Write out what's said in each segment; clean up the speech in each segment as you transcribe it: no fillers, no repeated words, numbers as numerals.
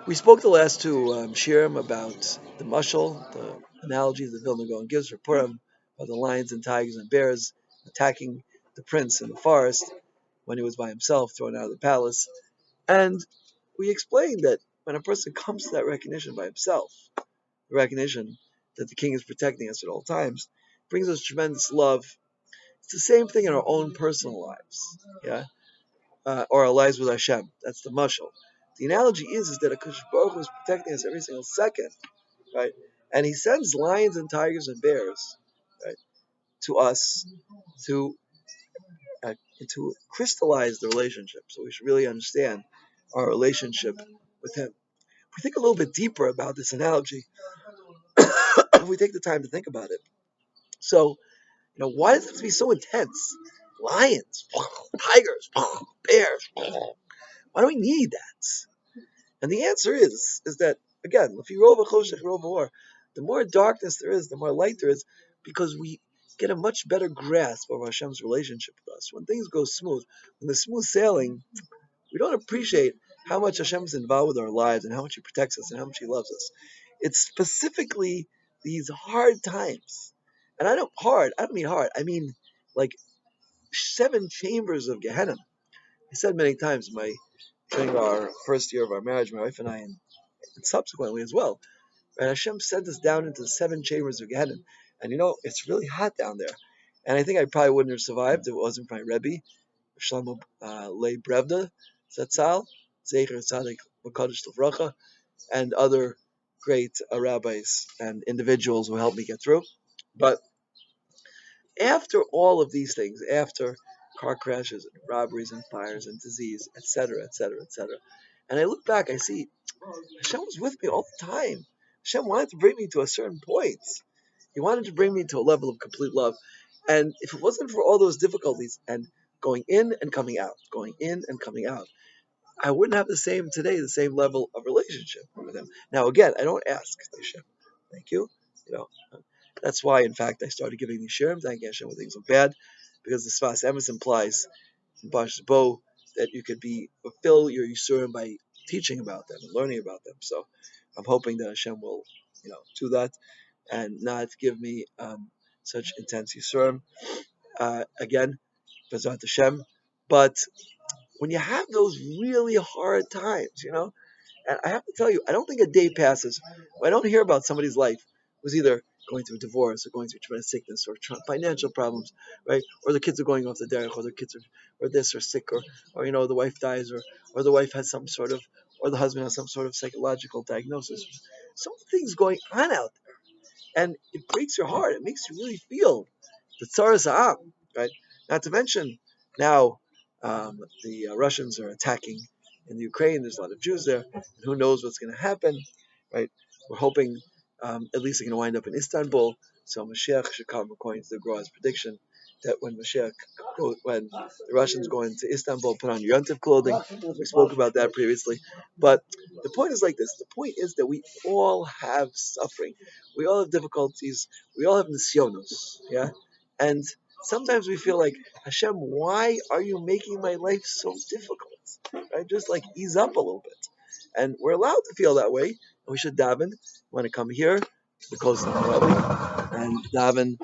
We spoke the last two shirim about the mashal, the analogy that Vilna Gaon gives for Purim, about the lions and tigers and bears attacking the prince in the forest when he was by himself, thrown out of the palace. And we explained that when a person comes to that recognition by himself, the recognition that the king is protecting us at all times, brings us tremendous love. It's the same thing in our own personal lives, yeah, or our lives with Hashem. That's the mashal. The analogy is that HaKadosh Baruch Hu is protecting us every single second, right? And He sends lions and tigers and bears, right, to us to to crystallize the relationship. So we should really understand our relationship with Him. If we think a little bit deeper about this analogy, if we take the time to think about it, so why does it have to be so intense? Lions, tigers, bears. Why do we need that? And the answer is that again, the more darkness there is, the more light there is, because we get a much better grasp of Hashem's relationship with us. When things go smooth, when there's smooth sailing, we don't appreciate how much Hashem is involved with our lives and how much He protects us and how much He loves us. It's specifically these hard times. And I don't mean hard. I mean like 7 chambers of Gehenna. I said many times during our first year of our marriage, my wife and I, and subsequently as well, and Hashem sent us down into the 7 chambers of Gehenna. And it's really hot down there. And I think I probably wouldn't have survived if it wasn't for my Rebbe, Shlomo Lei Brevda, Zatzal, Zecher Tzadik Makadosh Tavracha, and other great rabbis and individuals who helped me get through. But after all of these things, after car crashes and robberies and fires and disease, etc., etc., etc., and I look back, I see Hashem was with me all the time. Hashem wanted to bring me to a certain point. He wanted to bring me to a level of complete love. And if it wasn't for all those difficulties and going in and coming out, I wouldn't have the same level of relationship with Him. Now, again, I don't ask Hashem. Thank you. That's why, in fact, I started giving these shirim, thanking Hashem when things were bad, because the Sfas Emes implies in Bash's Bo that you could fulfill your Yisurim by teaching about them and learning about them. So I'm hoping that Hashem will, do that and not give me such intense Yisurim. Again, Bezrat Hashem. But when you have those really hard times, and I have to tell you, I don't think a day passes where I don't hear about somebody's life who's either going through a divorce or going through tremendous sickness or financial problems, right? Or the kids are going off the derech, or the kids or this or sick, or the wife dies, or the wife has some sort of, or the husband has some sort of psychological diagnosis. Some things going on out there, and it breaks your heart. It makes you really feel the tzaras ha'am, right? Not to mention now the Russians are attacking in the Ukraine. There's a lot of Jews there, and who knows what's going to happen, right? We're hoping at least they're going to wind up in Istanbul. So Mashiach should come according to the Groa's prediction that when the Russians go into Istanbul, put on your Yontif clothing. We spoke about that previously. But the point is like this. The point is that we all have suffering. We all have difficulties. We all have nisyonos. Yeah? And sometimes we feel like, Hashem, why are you making my life so difficult? Right? Just like ease up a little bit. And we're allowed to feel that way. And we should daven. We want to come here to the coast of Arabi and daven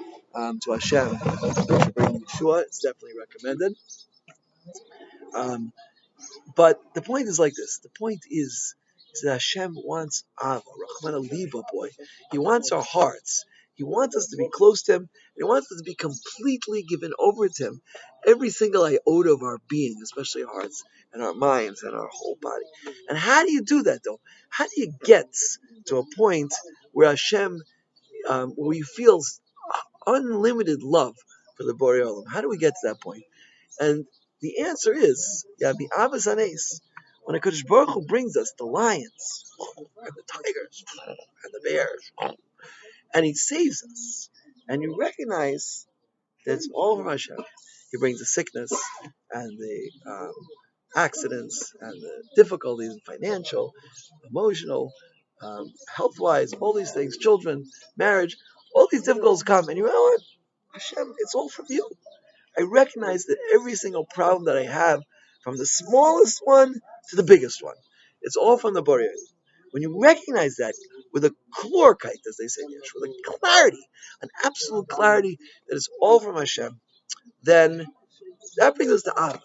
to Hashem to bring Yeshua. It's definitely recommended. But the point is like this. The point is that Hashem wants Ava, Rahman Aliba, boy. He wants our hearts. He wants us to be close to Him. He wants us to be completely given over to Him. Every single iota of our being, especially our hearts and our minds and our whole body. And how do you do that, though? How do you get to a point where Hashem, where you feel unlimited love for the Borei Olam? How do we get to that point? And the answer is, Yabi Avas Anes, when a Kodesh Baruch Hu brings us the lions and the tigers and the bears, and He saves us, and you recognize that it's all from Hashem. He brings the sickness and the accidents and the difficulties, financial, emotional, health-wise, all these things, children, marriage, all these difficulties come, and you know what? Hashem, it's all from you. I recognize that every single problem that I have, from the smallest one to the biggest one, it's all from the Borei. When you recognize that with a klorkite, as they say in Yiddish, with a clarity, an absolute clarity that is all from Hashem, then that brings us to Av.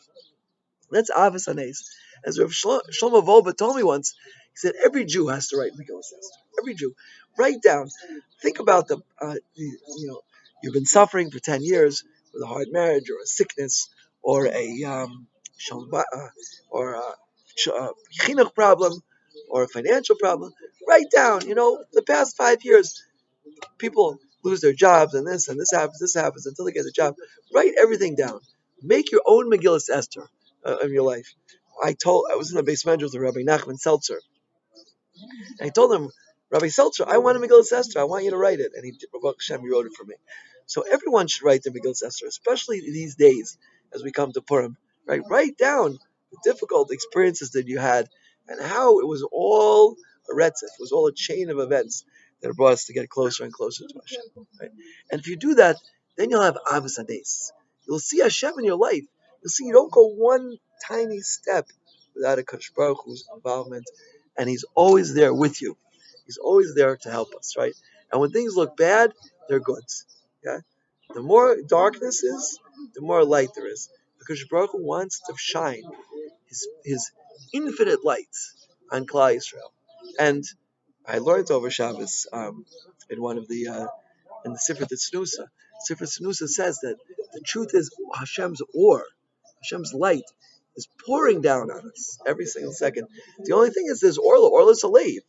That's Avos Hanes. As Rav Shlomo Volba told me once, he said every Jew has to write Megillah Esther. Every Jew, write down. Think about you've been suffering for 10 years with a hard marriage or a sickness or a chinuch problem or a financial problem. Write down. The past 5 years, people lose their jobs and this happens until they get a job. Write everything down. Make your own Megillah Esther of your life. I was in the basement with Rabbi Nachman Seltzer. And I told him, Rabbi Seltzer, I want a Megillah Esther. I want you to write it. And Hashem, he wrote it for me. So everyone should write the Megillah Esther, especially these days as we come to Purim. Right? Write down the difficult experiences that you had and how it was all a retzef. It was all a chain of events that brought us to get closer and closer to Hashem. Right? And if you do that, then you'll have Avos Hades. You'll see Hashem in your life. You'll see you don't go one tiny step without a Kadosh Baruch Hu's involvement, and He's always there with you. He's always there to help us, right? And when things look bad, they're good. Yeah. The more darkness is, the more light there is, because Baruch Hu wants to shine His infinite light on Klal Yisrael. And I learned over Shabbos in one of the in the Sefer Tznusa. Sefer Tznusa says that the truth is Hashem's Hashem's light is pouring down on us every single second. The only thing is there's Orla Salev.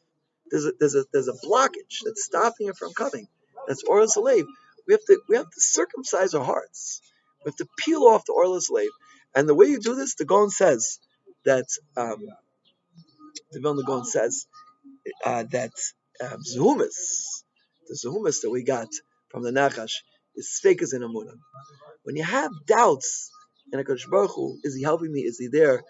There's a blockage that's stopping it from coming. That's Orla Salev. We have to circumcise our hearts. We have to peel off the Orla Salev. And the way you do this, the Gaon says that the Vilna Gaon says that the Zehumas that we got from the Nachash is Sfeikas in Amunah. When you have doubts in HaKadosh Baruch Hu, is He helping me? Is He there?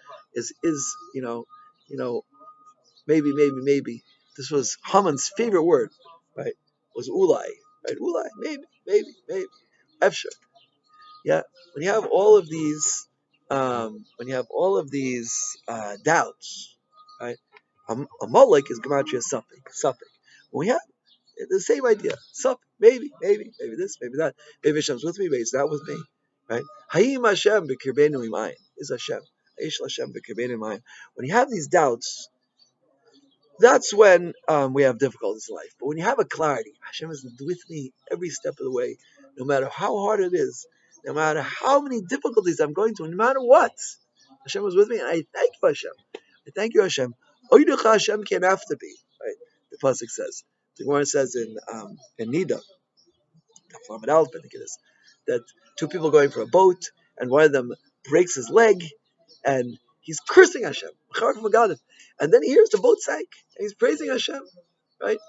Maybe. This was Haman's favorite word, right? Was ulai, right? Ulai, maybe. Efshar. Yeah. When you have all of these, doubts, right? A Molek is gematria suffix. When we have the same idea, suffix, maybe this, maybe that, maybe Hashem's with me, maybe He's not with me, right? Hayim Hashem b'kirbeinu imayim is Hashem. Eish Hashem b'kirbeinu imayim. When you have these doubts, that's when we have difficulties in life. But when you have a clarity, Hashem is with me every step of the way, no matter how hard it is, no matter how many difficulties I'm going through, no matter what, Hashem is with me, and I thank you, Hashem. I thank you, Hashem. Oiducha Hashem came after me, right? The pasuk says. The Gemara says in Nida, I think it is, that two people going for a boat, and one of them breaks his leg, and he's cursing Hashem. And then he hears the boat sank, and he's praising Hashem, right?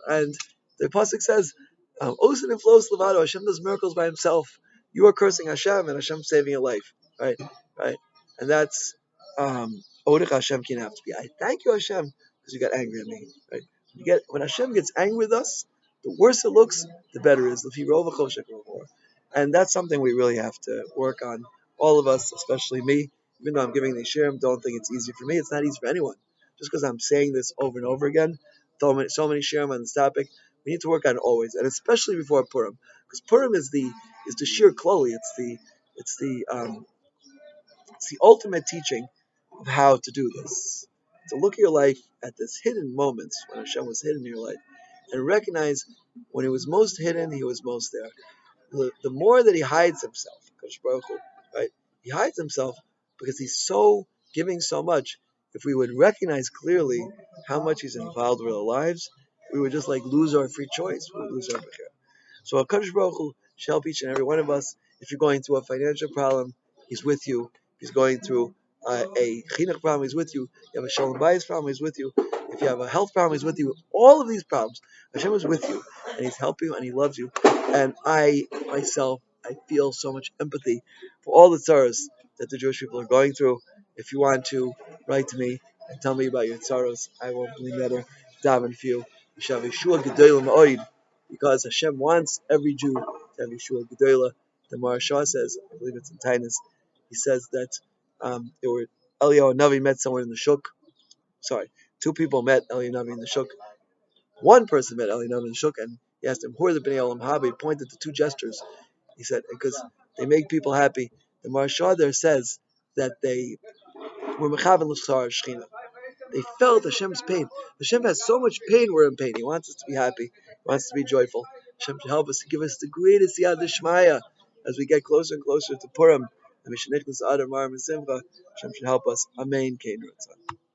And the pasuk says, "Osin and flows levado." Hashem does miracles by Himself. You are cursing Hashem, and Hashem saving your life, right? And that's Odech Hashem can have to be. I thank you, Hashem, because you got angry at me, right? When Hashem gets angry with us, the worse it looks, the better it is. And that's something we really have to work on. All of us, especially me, even though I'm giving the shirim, don't think it's easy for me. It's not easy for anyone. Just because I'm saying this over and over again, so many shirim on this topic, we need to work on it always, and especially before Purim, because Purim is the sheer kloli. It's the ultimate teaching of how to do this. To look at your life at this hidden moments when Hashem was hidden in your life, and recognize when He was most hidden, He was most there. The more that He hides Himself, Kadosh Baruch Hu, right? He hides Himself because He's so giving so much. If we would recognize clearly how much He's involved with our lives, we would just lose our free choice. We would lose our bechira. So Kadosh Baruch Hu should help each and every one of us. If you're going through a financial problem, He's with you. If He's going through a chinuch problem, He's with you. You have a shalom bayis problem, He's with you. If you have a health problem, He's with you. All of these problems, Hashem is with you, and He's helping you, and He loves you. And I myself, I feel so much empathy for all the tzaros that the Jewish people are going through. If you want to write to me and tell me about your tzaros, I will be better daven for you. Because Hashem wants every Jew to have Yeshua Gedolah. The Maharsha says, I believe it's in Tainus, he says that Eliyahu Navi met someone in the Shuk, sorry, two people met Eli Navi in the shuk. One person met Eli Navi in the shuk, and he asked him, "Who are the Bnei Olam Haba?" He pointed to two gestures. He said, "Because they make people happy." The Maharsha there says that they were mechaven l'schar shechina. They felt Hashem's pain. Hashem has so much pain. We're in pain. He wants us to be happy. He wants us to be joyful. Hashem should help us to give us the greatest yad d'shmaya as we get closer and closer to Purim. And Hashem should help us. Amen.